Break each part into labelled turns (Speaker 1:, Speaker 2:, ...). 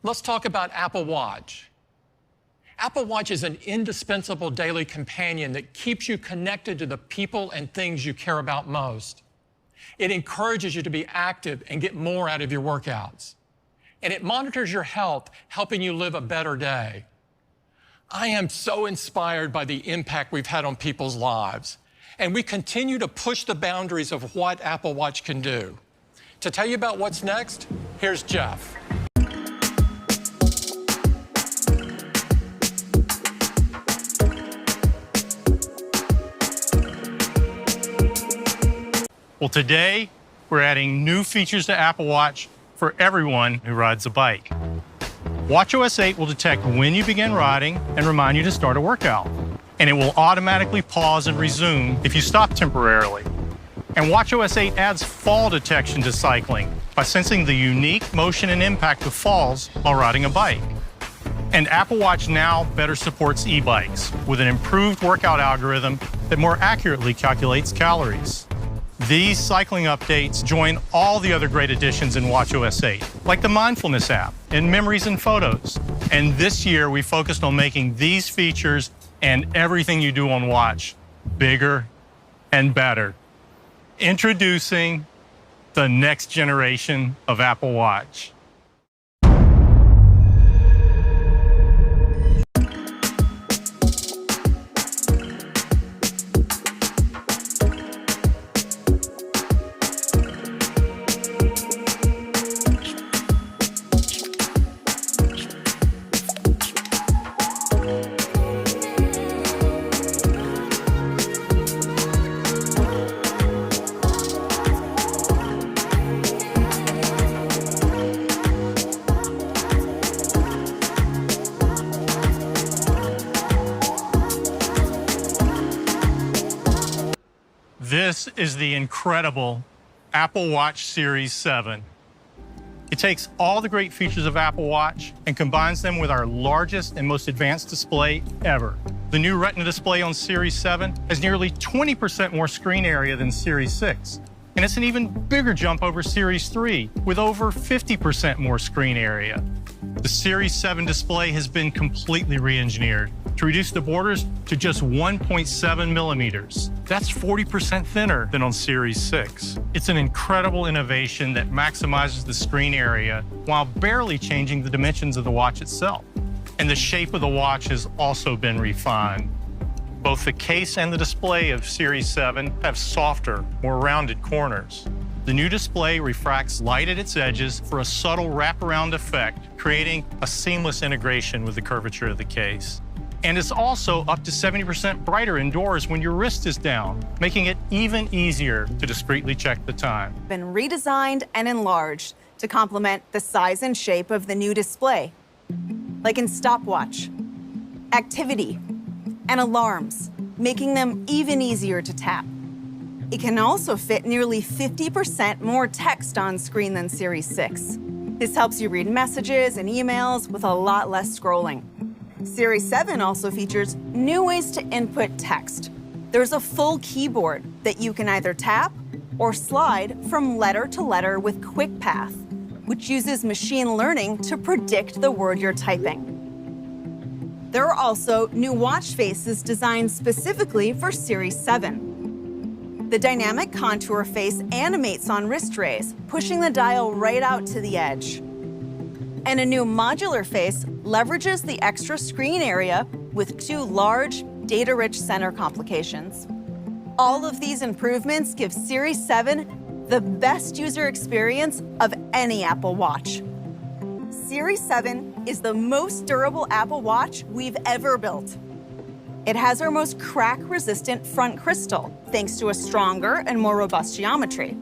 Speaker 1: Let's talk about Apple Watch. Apple Watch is an indispensable daily companion that keeps you connected to the people and things you care about most. It encourages you to be active and get more out of your workouts. And it monitors your health, helping you live a better day. I am so inspired by the impact we've had on people's lives. And we continue to push the boundaries of what Apple Watch can do. To tell you about what's next, here's Jeff.
Speaker 2: Well, today, we're adding new features to Apple Watch for everyone who rides a bike. watchOS 8 will detect when you begin riding and remind you to start a workout. And it will automatically pause and resume if you stop temporarily. And watchOS 8 adds fall detection to cycling by sensing the unique motion and impact of falls while riding a bike. And Apple Watch now better supports e-bikes with an improved workout algorithm that more accurately calculates calories. These cycling updates join all the other great additions in watchOS 8, like the Mindfulness app and Memories and Photos. And this year, we focused on making these features and everything you do on Watch bigger and better. Introducing the next generation of Apple Watch. This is the incredible Apple Watch Series 7. It takes all the great features of Apple Watch and combines them with our largest and most advanced display ever. The new Retina display on Series 7 has nearly 20% more screen area than Series 6. And it's an even bigger jump over Series 3 with over 50% more screen area. The Series 7 display has been completely re-engineered to reduce the borders to just 1.7 millimeters. That's 40% thinner than on Series 6. It's an incredible innovation that maximizes the screen area while barely changing the dimensions of the watch itself. And the shape of the watch has also been refined. Both the case and the display of Series 7 have softer, more rounded corners. The new display refracts light at its edges for a subtle wraparound effect, creating a seamless integration with the curvature of the case. And it's also up to 70% brighter indoors when your wrist is down, making it even easier to discreetly check the time.
Speaker 3: Been redesigned and enlarged to complement the size and shape of the new display, like in stopwatch, activity, and alarms, making them even easier to tap. It can also fit nearly 50% more text on screen than Series 6. This helps you read messages and emails with a lot less scrolling. Series 7 also features new ways to input text. There's a full keyboard that you can either tap or slide from letter to letter with Quick Path, which uses machine learning to predict the word you're typing. There are also new watch faces designed specifically for Series 7. The dynamic contour face animates on wrist raise, pushing the dial right out to the edge. And a new modular face leverages the extra screen area with two large, data-rich center complications. All of these improvements give Series 7 the best user experience of any Apple Watch. Series 7 is the most durable Apple Watch we've ever built. It has our most crack-resistant front crystal, thanks to a stronger and more robust geometry.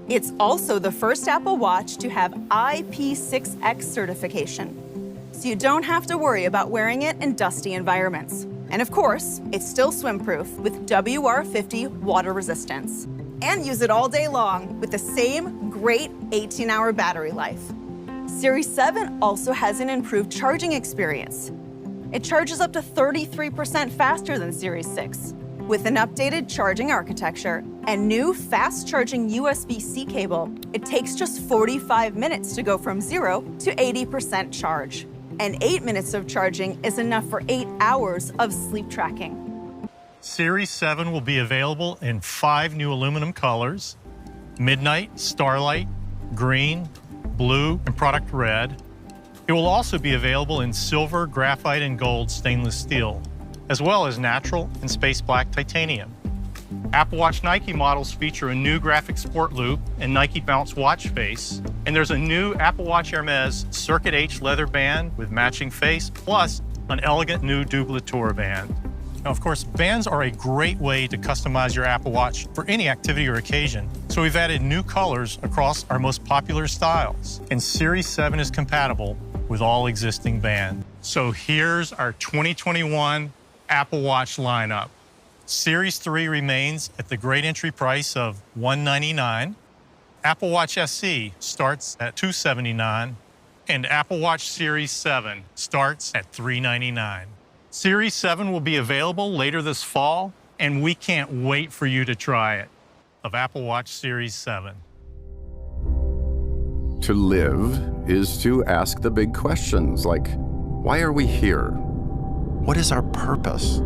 Speaker 3: It's also the first Apple Watch to have IP6X certification, so you don't have to worry about wearing it in dusty environments. And of course, it's still swim-proof with WR50 water resistance. And use it all day long with the same great 18-hour battery life. Series 7 also has an improved charging experience. It charges up to 33% faster than Series 6, With an updated charging architecture and new fast-charging USB-C cable, it takes just 45 minutes to go from 0 to 80% charge. And 8 minutes of charging is enough for 8 hours of sleep tracking.
Speaker 2: Series 7 will be available in 5 new aluminum colors: Midnight, Starlight, Green, Blue, and Product Red. It will also be available in silver, graphite, and gold stainless steel, as well as natural and space black titanium. Apple Watch Nike models feature a new graphic sport loop and Nike Bounce watch face, and there's a new Apple Watch Hermes Circuit H leather band with matching face, plus an elegant new doubleteur band. Now, of course, bands are a great way to customize your Apple Watch for any activity or occasion, so we've added new colors across our most popular styles, and Series 7 is compatible with all existing bands. So here's our 2021 Apple Watch lineup. Series 3 remains at the great entry price of $199. Apple Watch SE starts at $279, and Apple Watch Series 7 starts at $399. Series 7 will be available later this fall, and we can't wait for you to try it. Of Apple Watch Series 7.
Speaker 4: To live is to ask the big questions like, why are we here? What is our purpose?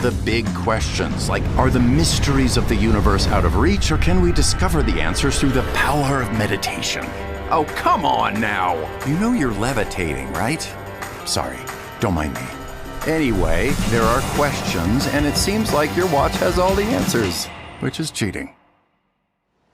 Speaker 4: The big questions, like, are the mysteries of the universe out of reach, or can we discover the answers through the power of meditation? Oh, come on now! You know you're levitating, right? Sorry, don't mind me. Anyway, there are questions, and it seems like your watch has all the answers, which is cheating.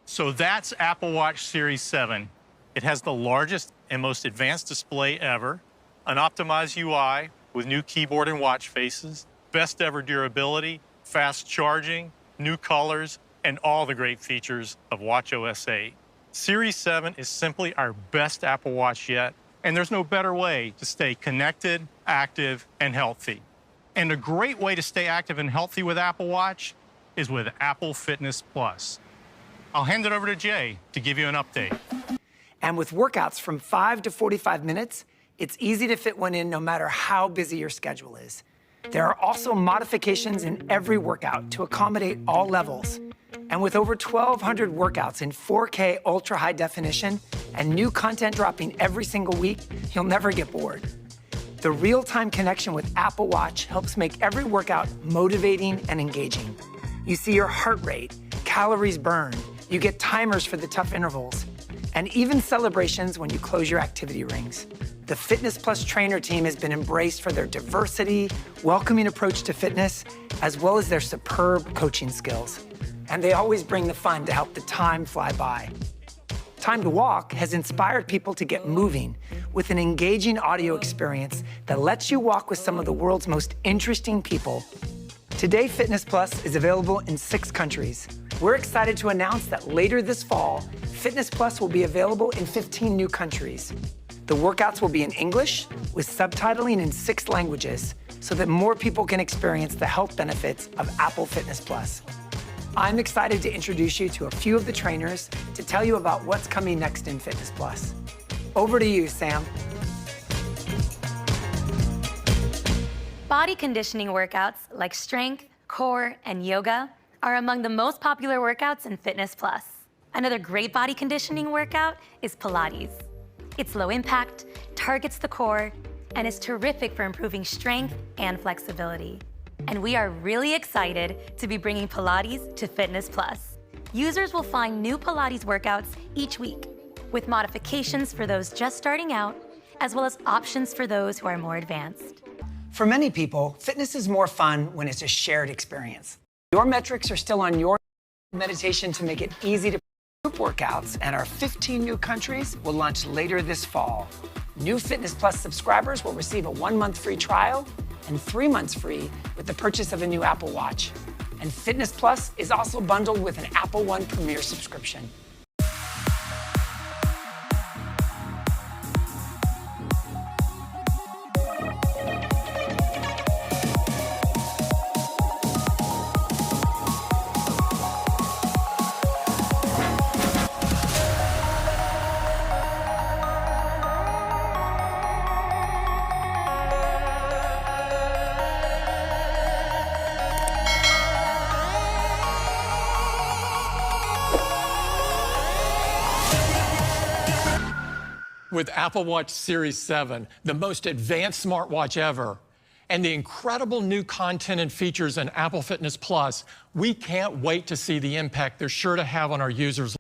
Speaker 2: So that's Apple Watch Series 7. It has the largest and most advanced display ever, an optimized UI with new keyboard and watch faces, best ever durability, fast charging, new colors, and all the great features of watchOS 8. Series 7 is simply our best Apple Watch yet, and there's no better way to stay connected, active, and healthy. And a great way to stay active and healthy with Apple Watch is with Apple Fitness Plus. I'll hand it over to Jay to give you an update.
Speaker 5: And with workouts from 5 to 45 minutes, it's easy to fit one in no matter how busy your schedule is. There are also modifications in every workout to accommodate all levels. And with over 1,200 workouts in 4K ultra high definition and new content dropping every single week, you'll never get bored. The real-time connection with Apple Watch helps make every workout motivating and engaging. You see your heart rate, calories burned, you get timers for the tough intervals, and even celebrations when you close your activity rings. The Fitness Plus trainer team has been embraced for their diversity, welcoming approach to fitness, as well as their superb coaching skills. And they always bring the fun to help the time fly by. Time to Walk has inspired people to get moving with an engaging audio experience that lets you walk with some of the world's most interesting people. Today, Fitness Plus is available in 6 countries. We're excited to announce that later this fall, Fitness Plus will be available in 15 new countries. The workouts will be in English with subtitling in 6 languages so that more people can experience the health benefits of Apple Fitness Plus. I'm excited to introduce you to a few of the trainers to tell you about what's coming next in Fitness Plus. Over to you, Sam.
Speaker 6: Body conditioning workouts like strength, core, and yoga are among the most popular workouts in Fitness Plus. Another great body conditioning workout is Pilates. It's low impact, targets the core, and is terrific for improving strength and flexibility. And we are really excited to be bringing Pilates to Fitness Plus. Users will find new Pilates workouts each week, with modifications for those just starting out, as well as options for those who are more advanced.
Speaker 5: For many people, fitness is more fun when it's a shared experience. Your metrics are still on your meditation to make it easy to group workouts, and our 15 new countries will launch later this fall. New Fitness Plus subscribers will receive a 1-month free trial and 3 months free with the purchase of a new Apple Watch. And Fitness Plus is also bundled with an Apple One Premier subscription.
Speaker 1: With Apple Watch Series 7, the most advanced smartwatch ever, and the incredible new content and features in Apple Fitness Plus, we can't wait to see the impact they're sure to have on our users.